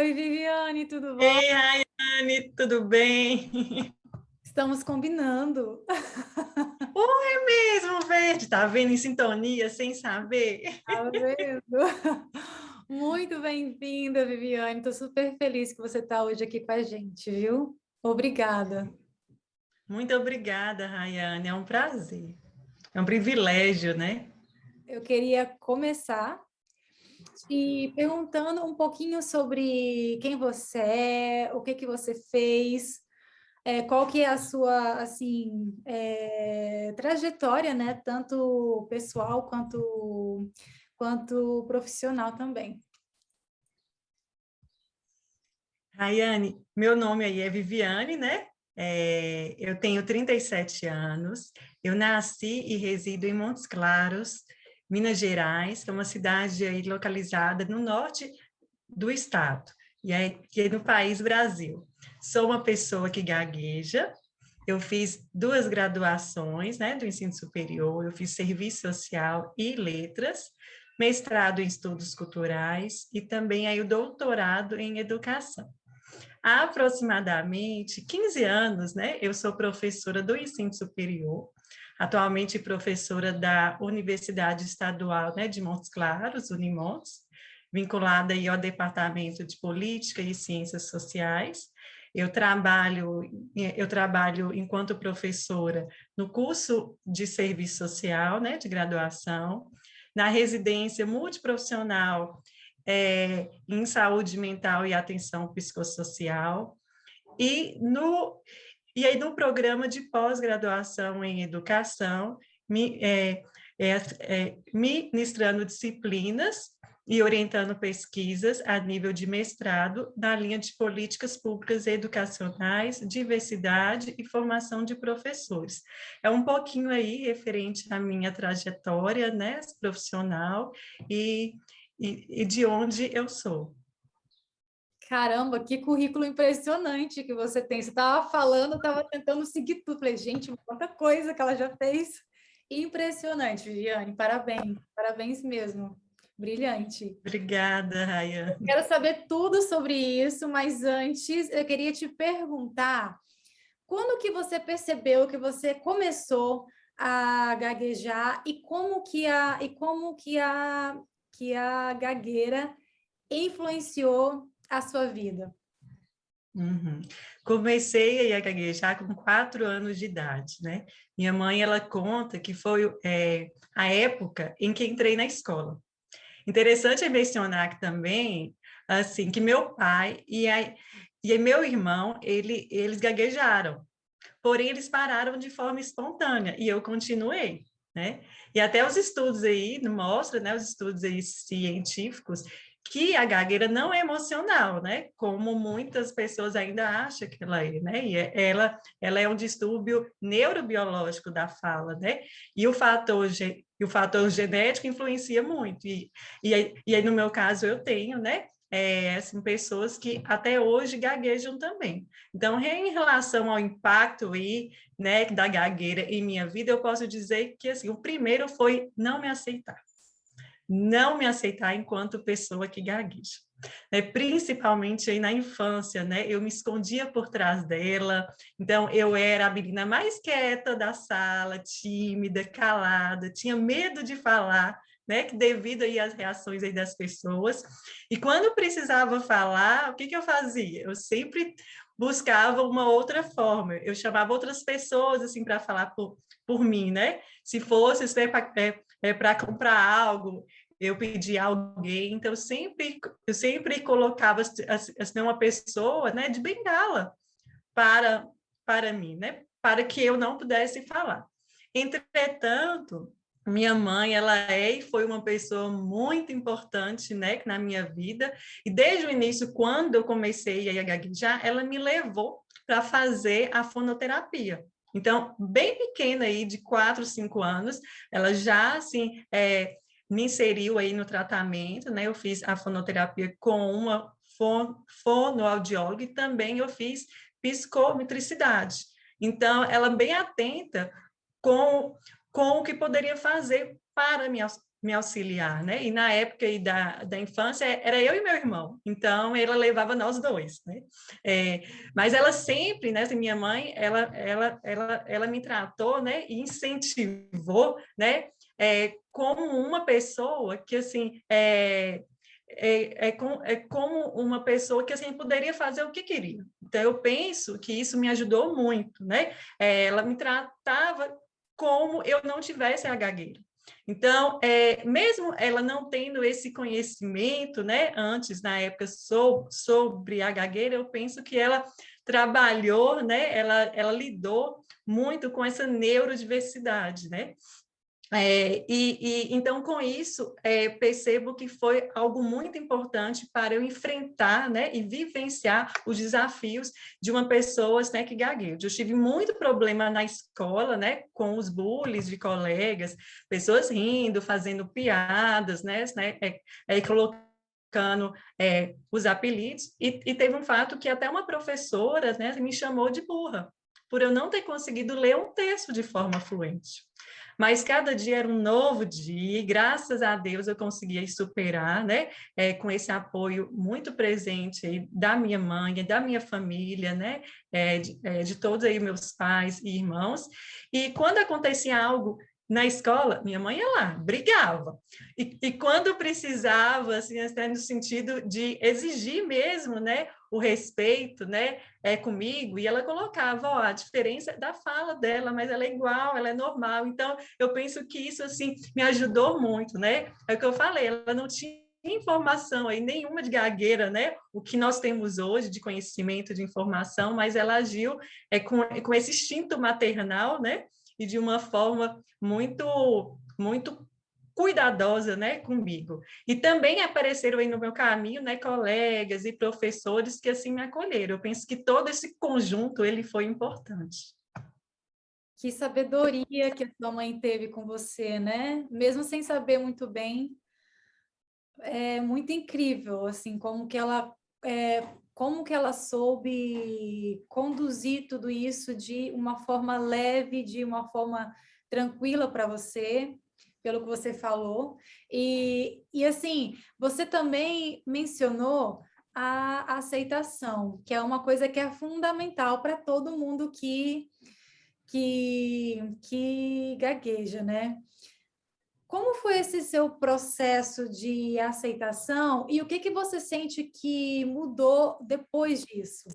Oi, Viviane, tudo bom? Ei, Rayane, tudo bem? Estamos combinando. Oi mesmo, Verde, tá vendo em sintonia sem saber? Tá vendo? Muito bem-vinda, Viviane. Estou super feliz que você está hoje aqui com a gente, viu? Obrigada. Muito obrigada, Rayane, é um prazer, é um privilégio, né? Eu queria começar te perguntando um pouquinho sobre quem você é, o que que você fez, qual que é a sua, assim, trajetória, né? Tanto pessoal quanto profissional também. Rayane, meu nome aí é Viviane, né? Eu tenho 37 anos, eu nasci e resido em Montes Claros, Minas Gerais, que é uma cidade aí localizada no norte do estado, e aí no país Brasil. Sou uma pessoa que gagueja, eu fiz duas graduações, né, do ensino superior, eu fiz serviço social e letras, mestrado em estudos culturais e também aí o doutorado em educação. Há aproximadamente 15 anos, né, eu sou professora do ensino superior, atualmente professora da Universidade Estadual, né, de Montes Claros, Unimontes, vinculada aí ao Departamento de Política e Ciências Sociais. Eu trabalho enquanto professora no curso de serviço social, né, de graduação, na residência multiprofissional em saúde mental e atenção psicossocial, e, no, e aí no programa de pós-graduação em educação, ministrando disciplinas e orientando pesquisas a nível de mestrado na linha de políticas públicas educacionais, diversidade e formação de professores. É um pouquinho aí referente à minha trajetória, né, profissional e de onde eu sou. Caramba, que currículo impressionante que você tem. Você estava falando, eu estava tentando seguir tudo. Falei, gente, quanta coisa que ela já fez. Impressionante, Viviane. Parabéns, parabéns mesmo. Brilhante. Obrigada, Raia. Quero saber tudo sobre isso, mas antes eu queria te perguntar, quando que você percebeu que você começou a gaguejar e como que a gagueira influenciou a sua vida? Uhum. Comecei a gaguejar com 4 anos de idade, né? Minha mãe, ela conta que foi a época em que entrei na escola. Interessante é mencionar que também, assim, que meu pai e meu irmão, eles gaguejaram, porém eles pararam de forma espontânea e eu continuei, né? E até os estudos aí mostram, né, os estudos aí científicos, que a gagueira não é emocional, né? Como muitas pessoas ainda acham que ela é, né? Ela é um distúrbio neurobiológico da fala, né? E o fator genético influencia muito. E aí, no meu caso, eu tenho, né? Assim, pessoas que até hoje gaguejam também. Então, em relação ao impacto aí, né, da gagueira em minha vida, eu posso dizer que assim, o primeiro foi não me aceitar enquanto pessoa que gagueja. Principalmente aí na infância, né? Eu me escondia por trás dela, então eu era a menina mais quieta da sala, tímida, calada, tinha medo de falar, né? Que devido aí às reações aí das pessoas. E quando precisava falar, o que que eu fazia? Eu sempre buscava uma outra forma. Eu chamava outras pessoas assim para falar por mim, né? Se fosse para comprar algo, eu pedi a alguém, então eu sempre colocava assim, uma pessoa, né, de bengala para para mim, né, para que eu não pudesse falar. Entretanto, minha mãe, ela e foi uma pessoa muito importante, né, na minha vida, e desde o início, quando eu comecei a gaguejar, ela me levou para fazer a fonoterapia. Então, bem pequena aí, de 4, 5 anos, ela já, assim, me inseriu aí no tratamento, né? Eu fiz a fonoterapia com uma fonoaudióloga e também eu fiz psicometricidade. Então, ela bem atenta com, com o que poderia fazer me auxiliar, né? E na época aí da infância, era eu e meu irmão. Então, ela levava nós dois, né? Mas ela sempre, né? Assim, minha mãe, ela me tratou, né? E incentivou, né? Como uma pessoa que, assim, é como uma pessoa que assim poderia fazer o que queria. Então eu penso que isso me ajudou muito, né? Ela me tratava como eu não tivesse a gagueira. Então, mesmo ela não tendo esse conhecimento, né, antes, na época, sobre a gagueira, eu penso que ela trabalhou, né, ela lidou muito com essa neurodiversidade, né? Então, com isso, percebo que foi algo muito importante para eu enfrentar, né, e vivenciar os desafios de uma pessoa, né, que gagueja. Eu tive muito problema na escola, né, com os bullies de colegas, pessoas rindo, fazendo piadas, né, colocando os apelidos, e teve um fato que até uma professora, né, me chamou de burra, por eu não ter conseguido ler um texto de forma fluente. Mas cada dia era um novo dia, e graças a Deus eu conseguia superar, né? Com esse apoio muito presente aí da minha mãe, da minha família, né? De todos aí meus pais e irmãos. E quando acontecia algo na escola, minha mãe ia lá, brigava. E quando precisava, assim, até no sentido de exigir mesmo, né? O respeito, né, comigo, e ela colocava, ó, a diferença da fala dela, mas ela é igual, ela é normal. Então, eu penso que isso, assim, me ajudou muito, né? É o que eu falei, ela não tinha informação aí nenhuma de gagueira, né? O que nós temos hoje de conhecimento, de informação, mas ela agiu com esse instinto maternal, né? E de uma forma muito cuidadosa, né, comigo. E também apareceram aí no meu caminho, né, colegas e professores que assim me acolheram. Eu penso que todo esse conjunto ele foi importante. Que sabedoria que a sua mãe teve com você, né? Mesmo sem saber muito bem, é muito incrível, assim, como que ela soube conduzir tudo isso de uma forma leve, de uma forma tranquila para você, pelo que você falou. E assim, você também mencionou a aceitação, que é uma coisa que é fundamental para todo mundo que gagueja, né? Como foi esse seu processo de aceitação e o que você sente que mudou depois disso?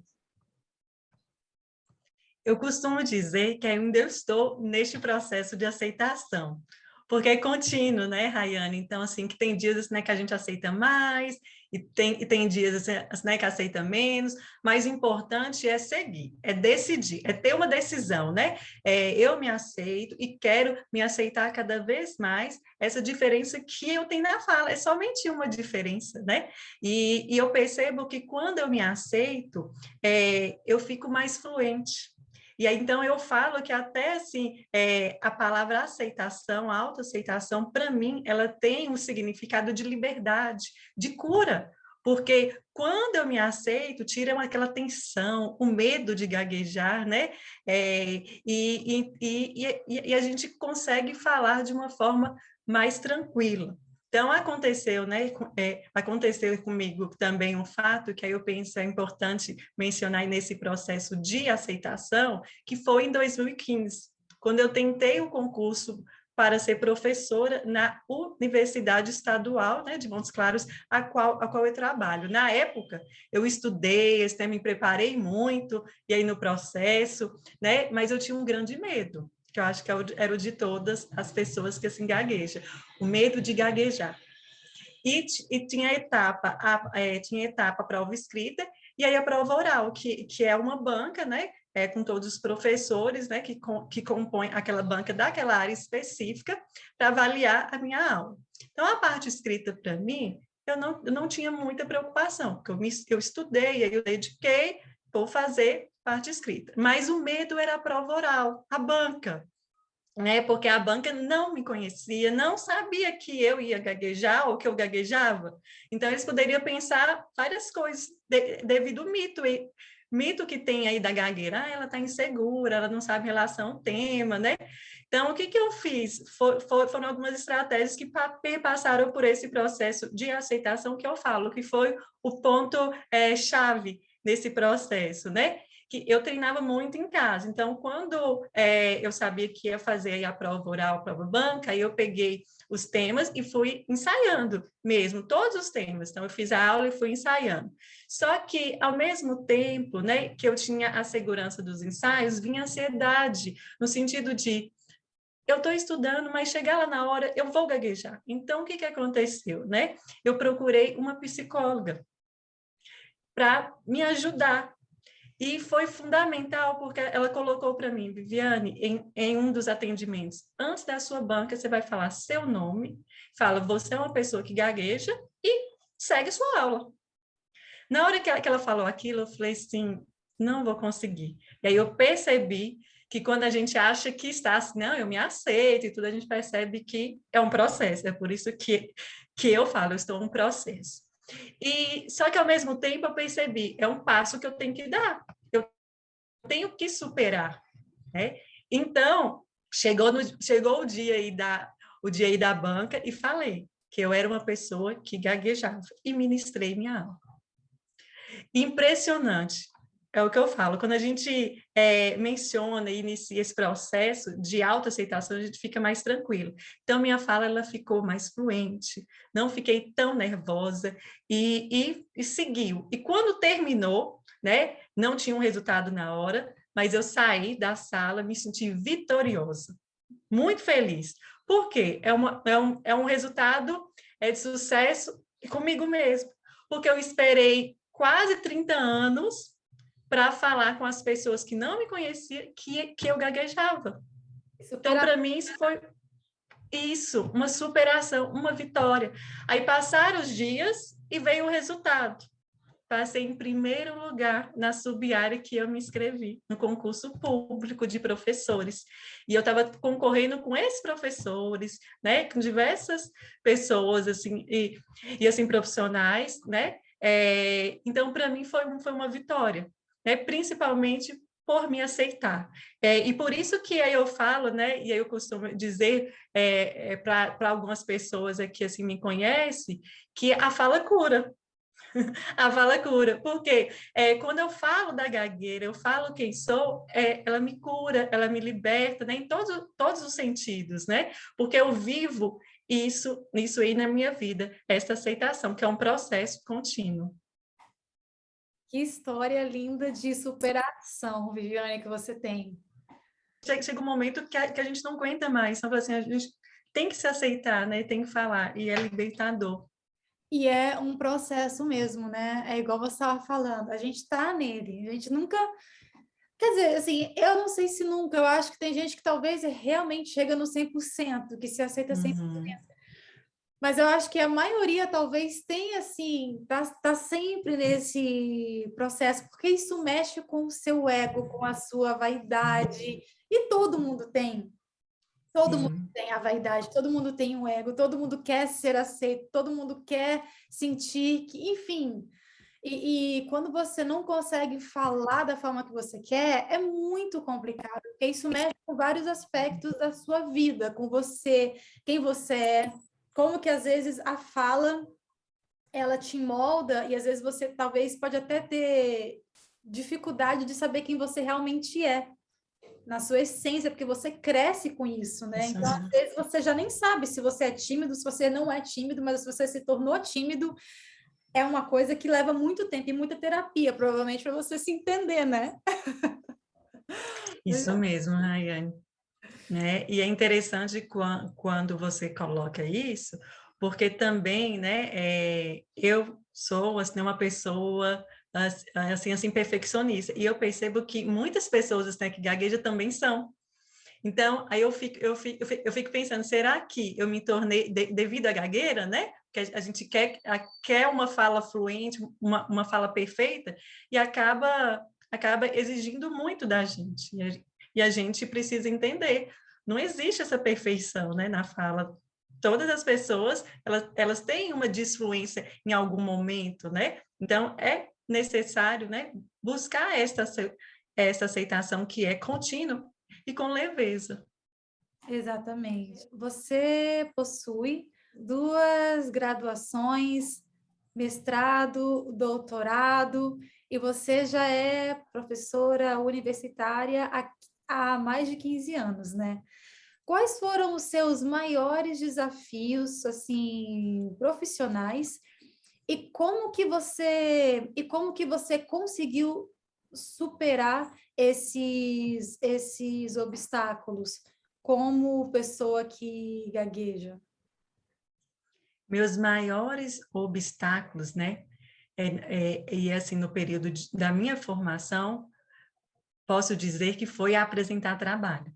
Eu costumo dizer que ainda estou neste processo de aceitação, porque é contínuo, né, Rayane? Então, assim, que tem dias, né, que a gente aceita mais, e tem dias, né, que aceita menos, mas o importante é seguir, é decidir, é ter uma decisão, né? Eu me aceito e quero me aceitar cada vez mais, essa diferença que eu tenho na fala, é somente uma diferença, né? E eu percebo que quando eu me aceito, eu fico mais fluente. E aí, então, eu falo que até, assim, a palavra aceitação, autoaceitação, para mim, ela tem um significado de liberdade, de cura, porque quando eu me aceito, tira aquela tensão, o medo de gaguejar, né? E a gente consegue falar de uma forma mais tranquila. Então, aconteceu, né? Aconteceu comigo também um fato que aí eu penso é importante mencionar nesse processo de aceitação, que foi em 2015, quando eu tentei o concurso para ser professora na Universidade Estadual, né, de Montes Claros, a qual eu trabalho. Na época, eu estudei, me preparei muito, e aí no processo, né, mas eu tinha um grande medo, que eu acho que era o de todas as pessoas que assim gaguejam, o medo de gaguejar. E tinha etapa prova escrita e aí a prova oral, que é uma banca, né? Com todos os professores, né? Que compõem aquela banca daquela área específica para avaliar a minha aula. Então, a parte escrita, para mim, eu não tinha muita preocupação, porque eu estudei, eu dediquei, vou fazer parte escrita. Mas o medo era a prova oral, a banca, né? Porque a banca não me conhecia, não sabia que eu ia gaguejar ou que eu gaguejava. Então, eles poderiam pensar várias coisas devido ao mito mito que tem aí da gagueira, ela está insegura, ela não sabe relação ao tema, né? Então, o que eu fiz? Foram algumas estratégias que passaram por esse processo de aceitação que eu falo, que foi o ponto chave nesse processo, né? Que eu treinava muito em casa. Então, quando eu sabia que ia fazer a prova oral, a prova banca, aí eu peguei os temas e fui ensaiando mesmo, todos os temas. Então, eu fiz a aula e fui ensaiando. Só que, ao mesmo tempo, né, que eu tinha a segurança dos ensaios, vinha a ansiedade, no sentido de eu estou estudando, mas chegar lá na hora, eu vou gaguejar. Então, o que aconteceu, né? Eu procurei uma psicóloga para me ajudar. E foi fundamental, porque ela colocou para mim, Viviane, em um dos atendimentos, antes da sua banca, você vai falar seu nome, fala, você é uma pessoa que gagueja e segue sua aula. Na hora que ela falou aquilo, eu falei assim, não vou conseguir. E aí eu percebi que quando a gente acha que está assim, não, eu me aceito e tudo, a gente percebe que é um processo. É por isso que eu falo, eu estou em um processo. E só que ao mesmo tempo eu percebi, é um passo que eu tenho que dar. Eu tenho que superar, né? Então, chegou o dia aí da banca e falei que eu era uma pessoa que gaguejava e ministrei minha aula. Impressionante. É o que eu falo. Quando a gente menciona e inicia esse processo de autoaceitação, a gente fica mais tranquilo. Então, minha fala ela ficou mais fluente, não fiquei tão nervosa e seguiu. E quando terminou, né, não tinha um resultado na hora, mas eu saí da sala, me senti vitoriosa, muito feliz. Por quê? É um resultado de sucesso comigo mesmo, porque eu esperei quase 30 anos para falar com as pessoas que não me conheciam que eu gaguejava. Então, para mim, isso foi uma superação, uma vitória. Aí passaram os dias e veio o resultado. Passei em primeiro lugar na sub-área que eu me inscrevi, no concurso público de professores. E eu estava concorrendo com esses professores, né, com diversas pessoas, assim, e assim, profissionais, né? Então, para mim, foi uma vitória, né? Principalmente por me aceitar. E por isso que aí eu falo, né, e aí eu costumo dizer para algumas pessoas aqui, assim, me conhecem, que a fala cura. A fala cura, porque quando eu falo da gagueira, eu falo quem sou, ela me cura, ela me liberta, né, em todos os sentidos, né? Porque eu vivo isso aí na minha vida, essa aceitação, que é um processo contínuo. Que história linda de superação, Viviane, que você tem. Chega um momento que a gente não aguenta mais, então, assim, a gente tem que se aceitar, né? Tem que falar, e é libertador. E é um processo mesmo, né? É igual você estava falando, a gente está nele, a gente nunca. Quer dizer, assim, eu não sei se nunca, eu acho que tem gente que talvez realmente chega no 100%, que se aceita 100%. Mas eu acho que a maioria talvez tenha, assim, tá sempre nesse processo, porque isso mexe com o seu ego, com a sua vaidade, e todo mundo tem. Todo mundo tem a vaidade, todo mundo tem o ego, todo mundo quer ser aceito, todo mundo quer sentir que, enfim. E quando você não consegue falar da forma que você quer, é muito complicado, porque isso mexe com vários aspectos da sua vida, com você, quem você é, como que às vezes a fala ela te molda e às vezes você talvez pode até ter dificuldade de saber quem você realmente é na sua essência, porque você cresce com isso, né? Então, às vezes, você já nem sabe se você é tímido, se você não é tímido, mas se você se tornou tímido, é uma coisa que leva muito tempo e muita terapia, provavelmente, para você se entender, né? Isso mesmo, Rayane. E é interessante quando você coloca isso, porque também, né, eu sou assim, uma pessoa assim perfeccionista, e eu percebo que muitas pessoas assim, que gaguejam também são. Então, aí eu fico pensando, será que eu me tornei, devido à gagueira, né? Porque a gente quer uma fala fluente, uma fala perfeita, e acaba exigindo muito da gente. E a gente precisa entender, não existe essa perfeição, né, na fala. Todas as pessoas, elas têm uma disfluência em algum momento, né? Então, necessário, né, buscar essa aceitação que é contínua e com leveza. Exatamente. Você possui 2 graduações, mestrado, doutorado, e você já é professora universitária há mais de 15 anos, né? Quais foram os seus maiores desafios, assim, profissionais, e como que você conseguiu superar esses obstáculos como pessoa que gagueja? Meus maiores obstáculos, né, e assim, no período da minha formação, posso dizer que foi apresentar trabalho,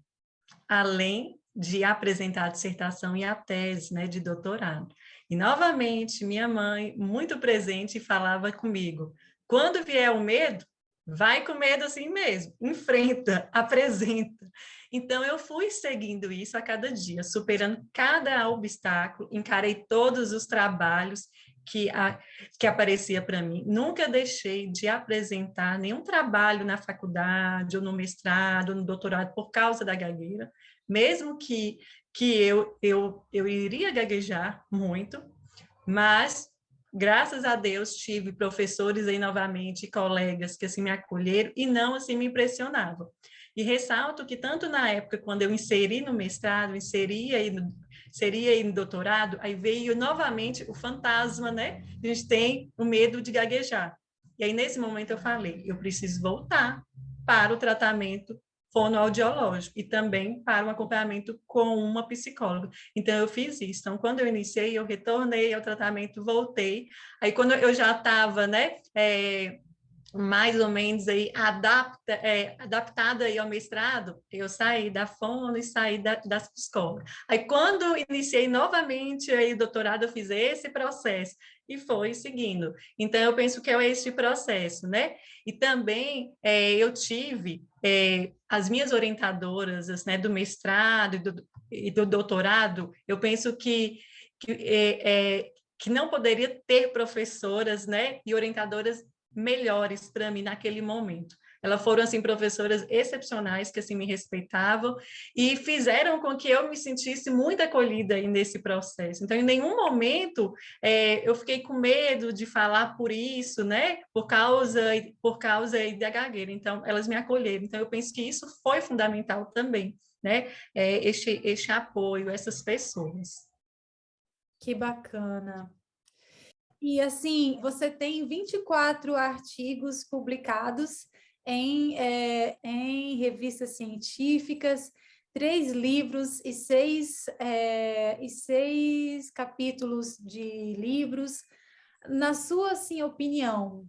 além de apresentar a dissertação e a tese, né, de doutorado. E, novamente, minha mãe, muito presente, falava comigo, quando vier o medo, vai com medo assim mesmo, enfrenta, apresenta. Então, eu fui seguindo isso a cada dia, superando cada obstáculo, encarei todos os trabalhos que aparecia para mim. Nunca deixei de apresentar nenhum trabalho na faculdade, ou no mestrado, ou no doutorado, por causa da gagueira, mesmo que eu iria gaguejar muito, mas graças a Deus tive professores aí novamente, colegas que assim me acolheram e não assim me impressionavam. E ressalto que tanto na época quando eu inseri no mestrado, inseria aí no doutorado, aí veio novamente o fantasma, né? A gente tem o medo de gaguejar. E aí nesse momento eu falei, eu preciso voltar para o tratamento fonoaudiológico e também para um acompanhamento com uma psicóloga. Então, eu fiz isso. Então, quando eu iniciei, eu retornei ao tratamento, voltei. Aí, quando eu já estava, né, mais ou menos aí adaptada aí ao mestrado, eu saí da fono e saí das psicólogas. Aí, quando iniciei novamente aí o doutorado, eu fiz esse processo e foi seguindo. Então, eu penso que é este processo, né? E também eu tive as minhas orientadoras, né, do mestrado e do doutorado, eu penso que não poderia ter professoras, né, e orientadoras melhores para mim naquele momento. Elas foram, assim, professoras excepcionais, que, assim, me respeitavam e fizeram com que eu me sentisse muito acolhida aí nesse processo. Então, em nenhum momento eu fiquei com medo de falar por isso, né? Por causa aí da gagueira. Então, elas me acolheram. Então, eu penso que isso foi fundamental também, né? Este apoio, essas pessoas. Que bacana. E assim, você tem 24 artigos publicados em revistas científicas, 3 livros e seis capítulos de livros. Na sua, assim, opinião,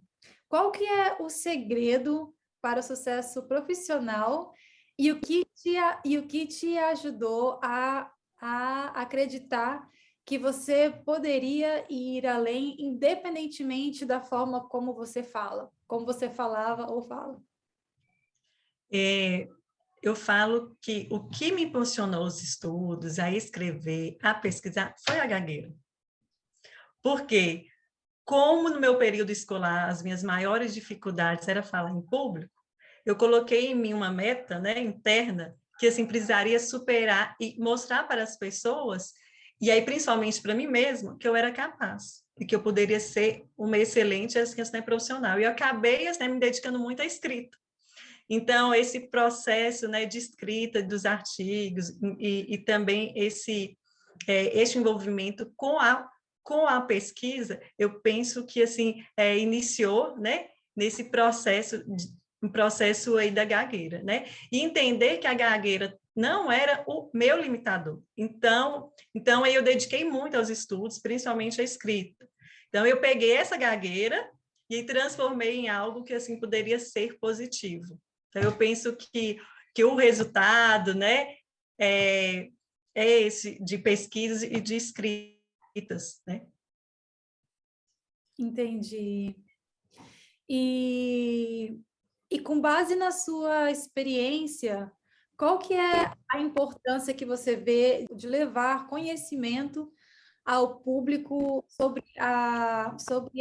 qual que é o segredo para o sucesso profissional e o que te ajudou a acreditar que você poderia ir além, independentemente da forma como você fala, como você falava ou fala? É, eu falo que o que me impulsionou os estudos, a escrever, a pesquisar, foi a gagueira. Porque, como no meu período escolar as minhas maiores dificuldades era falar em público, eu coloquei em mim uma meta, né, interna, que assim precisaria superar e mostrar para as pessoas, e aí principalmente para mim mesma, que eu era capaz e que eu poderia ser uma excelente assistente profissional. E eu acabei assim, me dedicando muito à escrita. Então, esse processo, né, de escrita dos artigos e também este envolvimento com a pesquisa, eu penso que assim iniciou, né, nesse processo um processo aí da gagueira, né? E entender que a gagueira não era o meu limitador. Então aí eu dediquei muito aos estudos, principalmente à escrita. Então eu peguei essa gagueira e transformei em algo que assim poderia ser positivo. Então eu penso que o resultado, né, é, é esse de pesquisas e de escritas, né? Entendi. E, e com base na sua experiência, qual que é a importância que você vê de levar conhecimento ao público sobre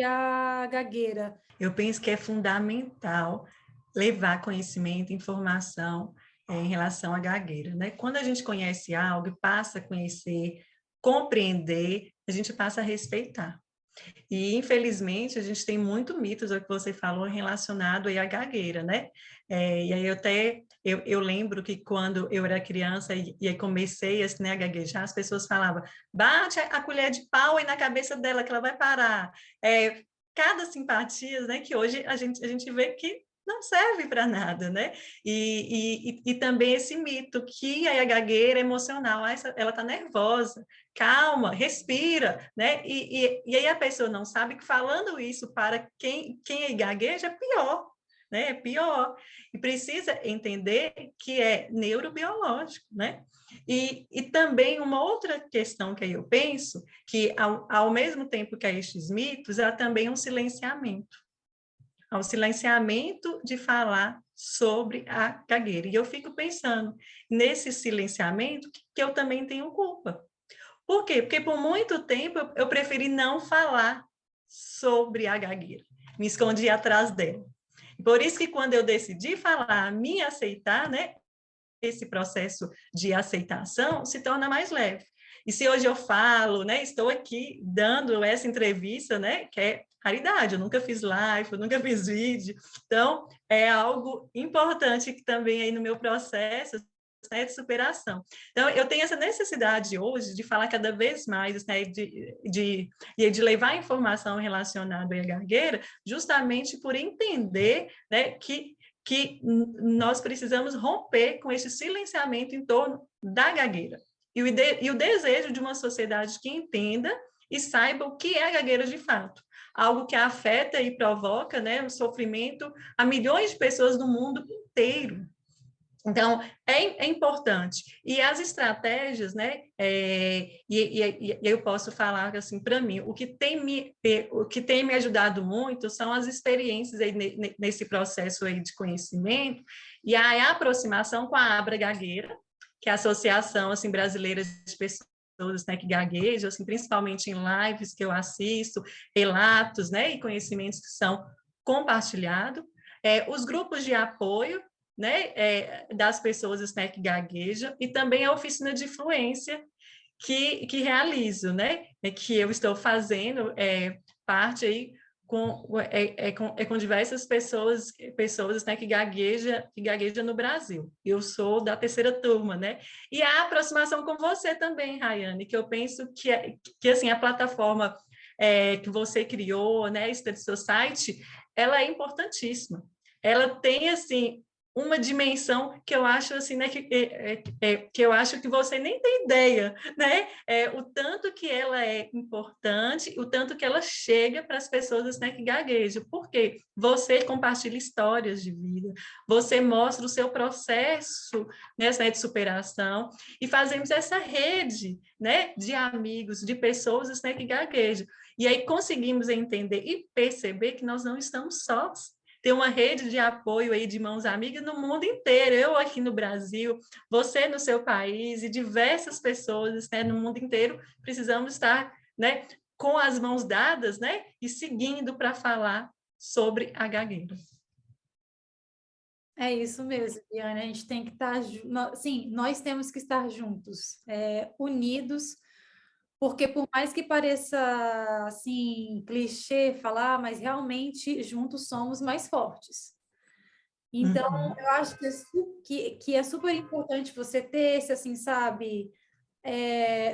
a gagueira? Eu penso que é fundamental levar conhecimento, informação em relação à gagueira, né? Quando a gente conhece algo e passa a conhecer, compreender, a gente passa a respeitar. E, infelizmente, a gente tem muito mitos, é o que você falou, relacionado aí à gagueira, né? E aí eu lembro que quando eu era criança e aí comecei assim, né, a gaguejar, as pessoas falavam, bate a colher de pau aí na cabeça dela que ela vai parar. Cada simpatia, né, que hoje a gente vê que não serve para nada, né? E também esse mito que a gagueira é emocional, ela está nervosa, calma, respira, né? E aí a pessoa não sabe que falando isso para quem gagueja é pior, né? É pior. E precisa entender que é neurobiológico, né? E também uma outra questão que eu penso, que ao mesmo tempo que há estes mitos, há também um silenciamento. Há um silenciamento de falar sobre a gagueira. E eu fico pensando, nesse silenciamento, que eu também tenho culpa. Por quê? Porque por muito tempo eu preferi não falar sobre a gagueira, me escondi atrás dela. Por isso que quando eu decidi falar, me aceitar, né, esse processo de aceitação se torna mais leve. E se hoje eu falo, né, estou aqui dando essa entrevista, né, que é raridade, eu nunca fiz live, eu nunca fiz vídeo, então é algo importante que também aí no meu processo, né, de superação. Então, eu tenho essa necessidade hoje de falar cada vez mais, né, de levar informação relacionada à gagueira, justamente por entender, né, que nós precisamos romper com esse silenciamento em torno da gagueira. E o desejo de uma sociedade que entenda e saiba o que é a gagueira de fato. Algo que afeta e provoca, né, o sofrimento a milhões de pessoas no mundo inteiro. Então, é importante. E as estratégias, né? E eu posso falar assim, para mim, o que tem me ajudado muito são as experiências aí nesse processo aí de conhecimento e a aproximação com a Abra Gagueira, que é a Associação assim, Brasileira de Pessoas, né, que gaguejam, assim, principalmente em lives que eu assisto, relatos, né, e conhecimentos que são compartilhados. Os grupos de apoio, né, das pessoas que gaguejam, e também a oficina de fluência que realizo, né, que eu estou fazendo parte aí com diversas pessoas né, que gagueja no Brasil. Eu sou da terceira turma, né? E a aproximação com você também, Rayane, que eu penso que assim, a plataforma que você criou, né, esse seu site, ela é importantíssima. Ela tem, assim, uma dimensão que eu acho assim, né, que eu acho que você nem tem ideia, né? O tanto que ela é importante, o tanto que ela chega para as pessoas, né, que gaguejam. Porque você compartilha histórias de vida, você mostra o seu processo, né, de superação, e fazemos essa rede, né, de amigos, de pessoas, né, que gaguejam. E aí conseguimos entender e perceber que nós não estamos sós. Tem uma rede de apoio aí de mãos amigas no mundo inteiro, eu aqui no Brasil, você no seu país e diversas pessoas, né, no mundo inteiro, precisamos estar, né, com as mãos dadas, né, e seguindo para falar sobre a gagueira. É isso mesmo, Diana. A gente tem que estar, sim, nós temos que estar juntos, unidos, porque por mais que pareça assim clichê falar, mas realmente juntos somos mais fortes. Então, eu acho que é super importante você ter esse, assim, sabe,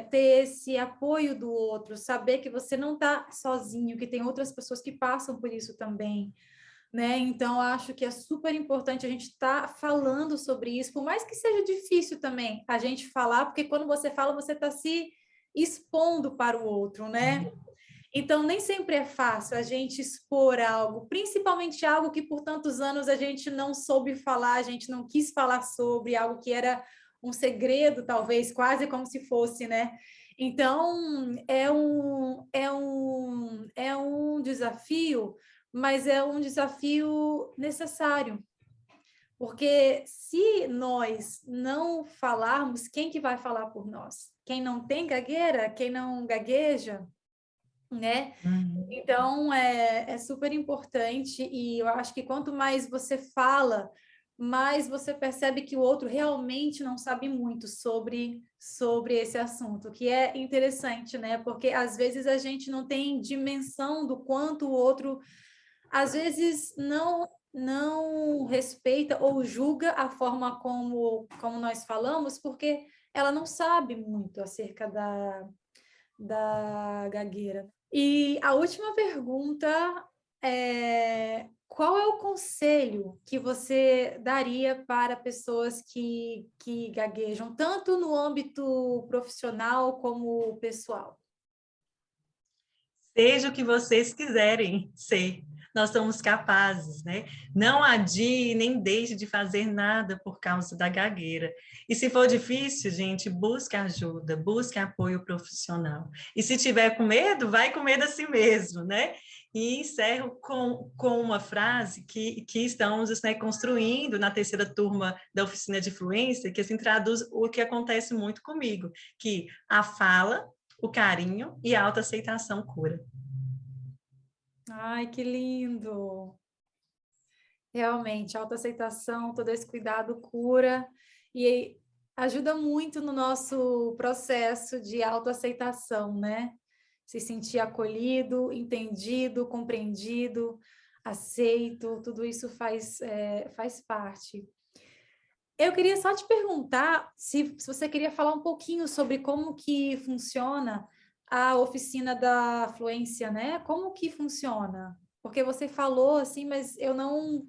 ter esse apoio do outro, saber que você não está sozinho, que tem outras pessoas que passam por isso também, né? Então, eu acho que é super importante a gente estar falando sobre isso, por mais que seja difícil também a gente falar, porque quando você fala, você está se expondo para o outro, né? Então, nem sempre é fácil a gente expor algo, principalmente algo que por tantos anos a gente não soube falar, a gente não quis falar sobre, algo que era um segredo, talvez, quase como se fosse, né? Então, é um desafio, mas é um desafio necessário, Porque se nós não falarmos, quem que vai falar por nós? Quem não tem gagueira, quem não gagueja, né? Uhum. Então, é super importante e eu acho que quanto mais você fala, mais você percebe que o outro realmente não sabe muito sobre esse assunto, que é interessante, né? Porque às vezes a gente não tem dimensão do quanto o outro, às vezes, não respeita ou julga a forma como nós falamos, porque ela não sabe muito acerca da gagueira. E a última pergunta é: qual é o conselho que você daria para pessoas que gaguejam, tanto no âmbito profissional como pessoal? Seja o que vocês quiserem ser, nós somos capazes, né? Não adie nem deixe de fazer nada por causa da gagueira. E se for difícil, gente, busque ajuda, busque apoio profissional. E se tiver com medo, vai com medo a si mesmo, né? E encerro com uma frase que estamos, né, construindo na terceira turma da oficina de fluência, que assim traduz o que acontece muito comigo, que a fala, o carinho e a autoaceitação cura. Ai, que lindo! Realmente, autoaceitação, todo esse cuidado cura e ajuda muito no nosso processo de autoaceitação, né? Se sentir acolhido, entendido, compreendido, aceito, tudo isso faz parte. Eu queria só te perguntar se você queria falar um pouquinho sobre como que funciona a oficina da fluência, né? Como que funciona? Porque você falou assim, mas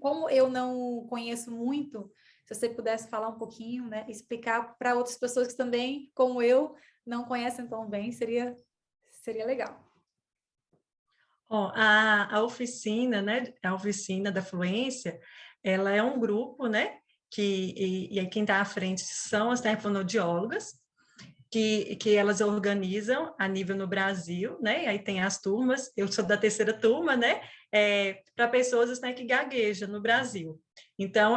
como eu não conheço muito, se você pudesse falar um pouquinho, né? Explicar para outras pessoas que também, como eu, não conhecem tão bem, seria legal. Ó, a oficina, né, a oficina da fluência, ela é um grupo, né, e aí quem está à frente são as fonoaudiólogas, que elas organizam a nível no Brasil, né, e aí tem as turmas, eu sou da terceira turma, né, para pessoas, né, que gaguejam no Brasil. Então,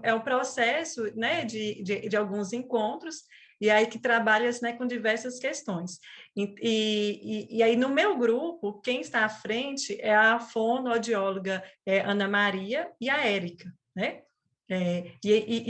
é um processo, né, de alguns encontros, e aí que trabalha, né, com diversas questões. E aí, no meu grupo, quem está à frente é a fonoaudióloga Ana Maria e a Érica, né?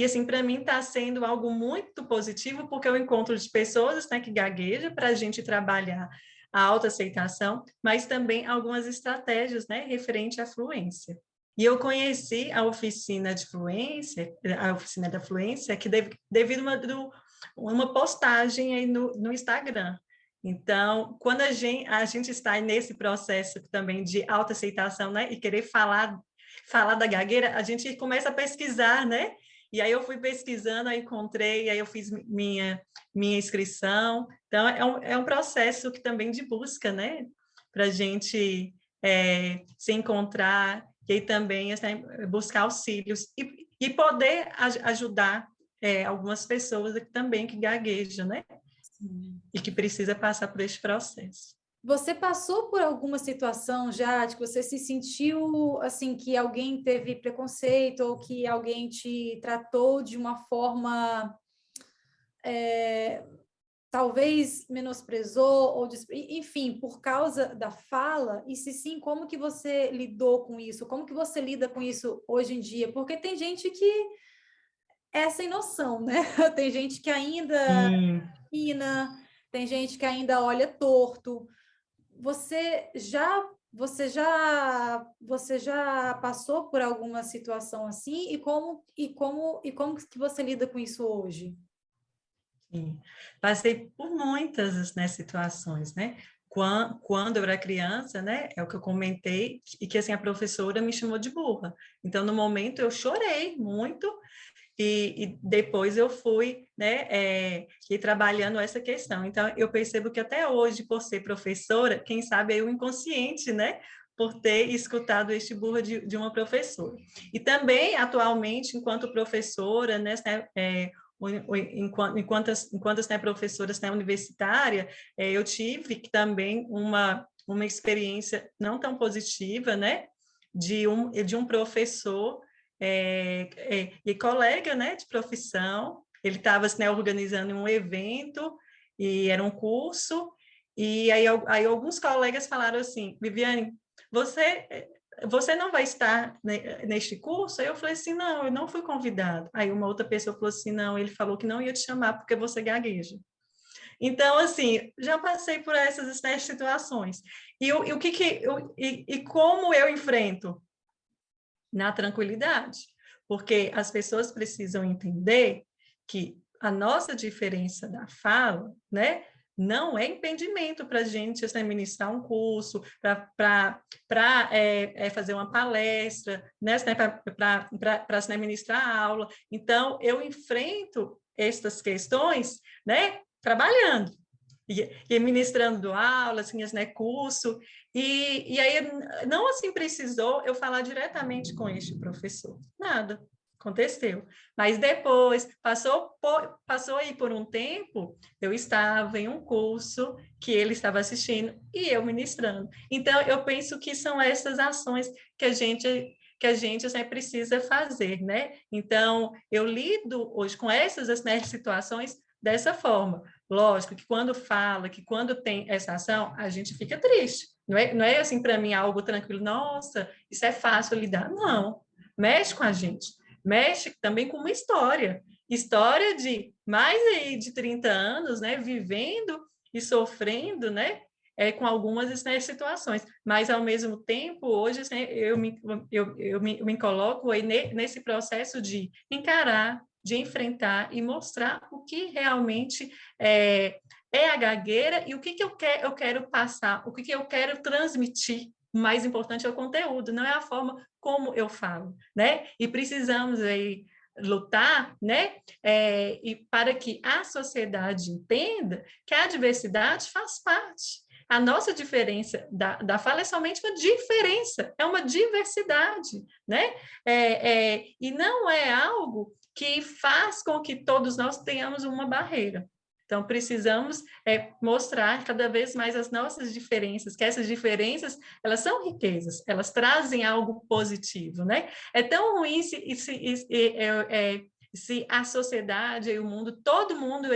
Assim, para mim está sendo algo muito positivo, porque eu encontro de pessoas, né, que gaguejam para a gente trabalhar a autoaceitação, mas também algumas estratégias, né, referente à fluência. E eu conheci a oficina de fluência, a oficina da fluência, que devido uma postagem aí no Instagram. Então, quando a gente está nesse processo também de autoaceitação, né, e querer falar da gagueira, a gente começa a pesquisar, né? E aí eu fui pesquisando, aí encontrei, aí eu fiz minha inscrição. Então, é um processo que também de busca, né? Para a gente se encontrar e também assim, buscar auxílios e poder ajudar algumas pessoas também que gaguejam, né? Sim. E que precisa passar por este processo. Você passou por alguma situação já de que você se sentiu assim que alguém teve preconceito ou que alguém te tratou de uma forma talvez menosprezou ou enfim, por causa da fala? E se sim, como que você lidou com isso? Como que você lida com isso hoje em dia? Porque tem gente que é sem noção, né? Tem gente que ainda Sim. ina, tem gente que ainda olha torto. Você já passou por alguma situação assim e como que você lida com isso hoje? Sim. Passei por muitas, né, situações, né? Quando eu era criança, né, é o que eu comentei, e que assim a professora me chamou de burra. Então, no momento, eu chorei muito, e depois eu fui, né, ir trabalhando essa questão. Então, eu percebo que até hoje, por ser professora, quem sabe é o inconsciente, né, por ter escutado este burra de uma professora. E também, atualmente, enquanto professora, né, enquanto né, professoras né, universitária, eu tive também uma experiência não tão positiva, né, de um professor e colega, né, de profissão. Ele estava, né, organizando um evento, e era um curso, e aí alguns colegas falaram assim, Viviane, você não vai estar neste curso? Aí eu falei assim, não, eu não fui convidado. Aí uma outra pessoa falou assim, não, ele falou que não ia te chamar porque você gagueja. Então, assim, já passei por essas situações. E como eu enfrento? Na tranquilidade, porque as pessoas precisam entender que a nossa diferença da fala, né, não é impedimento para a gente ministrar um curso, para fazer uma palestra, né, para ministrar aula. Então, eu enfrento estas questões, né, trabalhando e ministrando aulas, assim, né, curso, e aí não assim precisou eu falar diretamente com este professor, nada, aconteceu. Mas depois, passou aí por um tempo, eu estava em um curso que ele estava assistindo e eu ministrando. Então, eu penso que são essas ações que a gente assim, precisa fazer, né? Então, eu lido hoje com essas, né, situações dessa forma. Lógico que quando fala, que quando tem essa ação, a gente fica triste. Não é assim, para mim, algo tranquilo. Nossa, isso é fácil lidar. Não. Mexe com a gente. Mexe também com uma história. História de mais aí de 30 anos, né? Vivendo e sofrendo, né? Com algumas, né, situações. Mas, ao mesmo tempo, hoje, assim, eu me coloco aí nesse processo de encarar, de enfrentar e mostrar o que realmente é a gagueira e o que eu quero passar, o que eu quero transmitir. O mais importante é o conteúdo, não é a forma como eu falo, né? E precisamos aí lutar, né? E para que a sociedade entenda que a diversidade faz parte. A nossa diferença da fala é somente uma diferença, é uma diversidade, né? E não é algo que faz com que todos nós tenhamos uma barreira. Então, precisamos mostrar cada vez mais as nossas diferenças, que essas diferenças, elas são riquezas, elas trazem algo positivo, né? É tão ruim se a sociedade e o mundo, todo mundo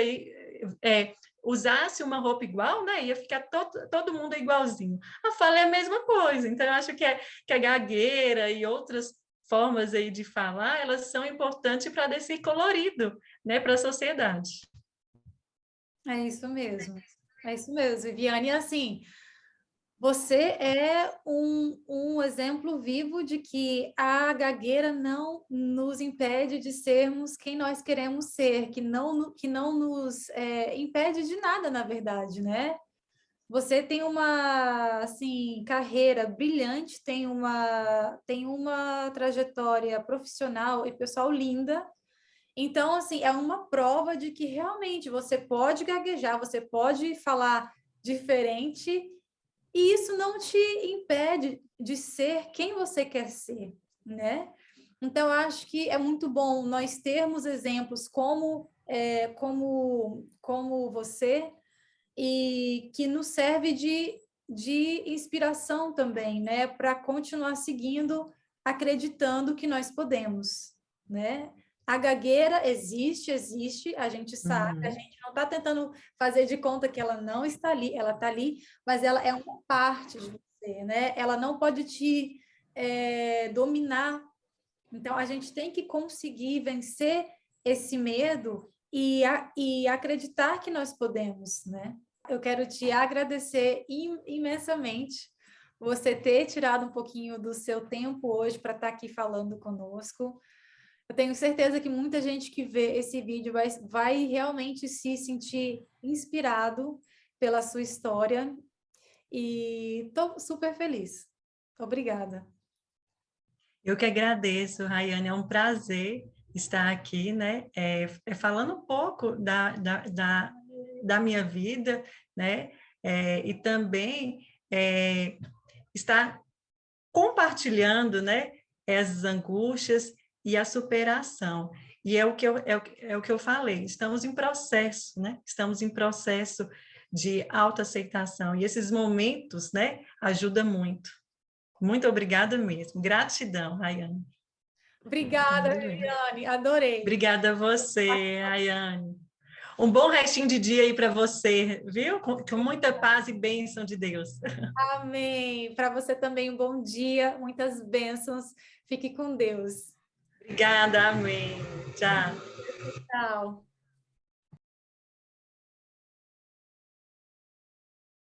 usasse uma roupa igual, né? Ia ficar todo mundo igualzinho. A fala é a mesma coisa, então eu acho que a gagueira e outras formas aí de falar, elas são importantes para dar esse colorido, né, para a sociedade. É isso mesmo. É isso mesmo, Viviane. E assim, você é um exemplo vivo de que a gagueira não nos impede de sermos quem nós queremos ser, que não nos impede de nada, na verdade, né? Você tem uma, assim, carreira brilhante, tem uma trajetória profissional e pessoal linda. Então, assim, é uma prova de que realmente você pode gaguejar, você pode falar diferente, e isso não te impede de ser quem você quer ser, né? Então, eu acho que é muito bom nós termos exemplos como você, e que nos serve de inspiração também, né? Para continuar seguindo, acreditando que nós podemos, né? A gagueira existe, a gente sabe, a gente não está tentando fazer de conta que ela não está ali, ela está ali, mas ela é uma parte de você, né? Ela não pode te dominar. Então, a gente tem que conseguir vencer esse medo e acreditar que nós podemos, né? Eu quero te agradecer imensamente você ter tirado um pouquinho do seu tempo hoje para estar aqui falando conosco. Eu tenho certeza que muita gente que vê esse vídeo vai realmente se sentir inspirado pela sua história, e estou super feliz. Obrigada. Eu que agradeço, Rayane, é um prazer estar aqui, né? Falando um pouco da minha vida, né? E também estar compartilhando, né? As angústias e a superação. E é o que eu falei, estamos em processo, né? Estamos em processo de autoaceitação, e esses momentos, né? Ajudam muito. Muito obrigada mesmo. Gratidão, Rayane. Obrigada, Tudo bem. Viviane, adorei. Obrigada a você, Ayane. Um bom restinho de dia aí para você, viu? Com muita paz e bênção de Deus. Amém. Para você também um bom dia, muitas bênçãos. Fique com Deus. Obrigada, amém. Tchau. Tchau.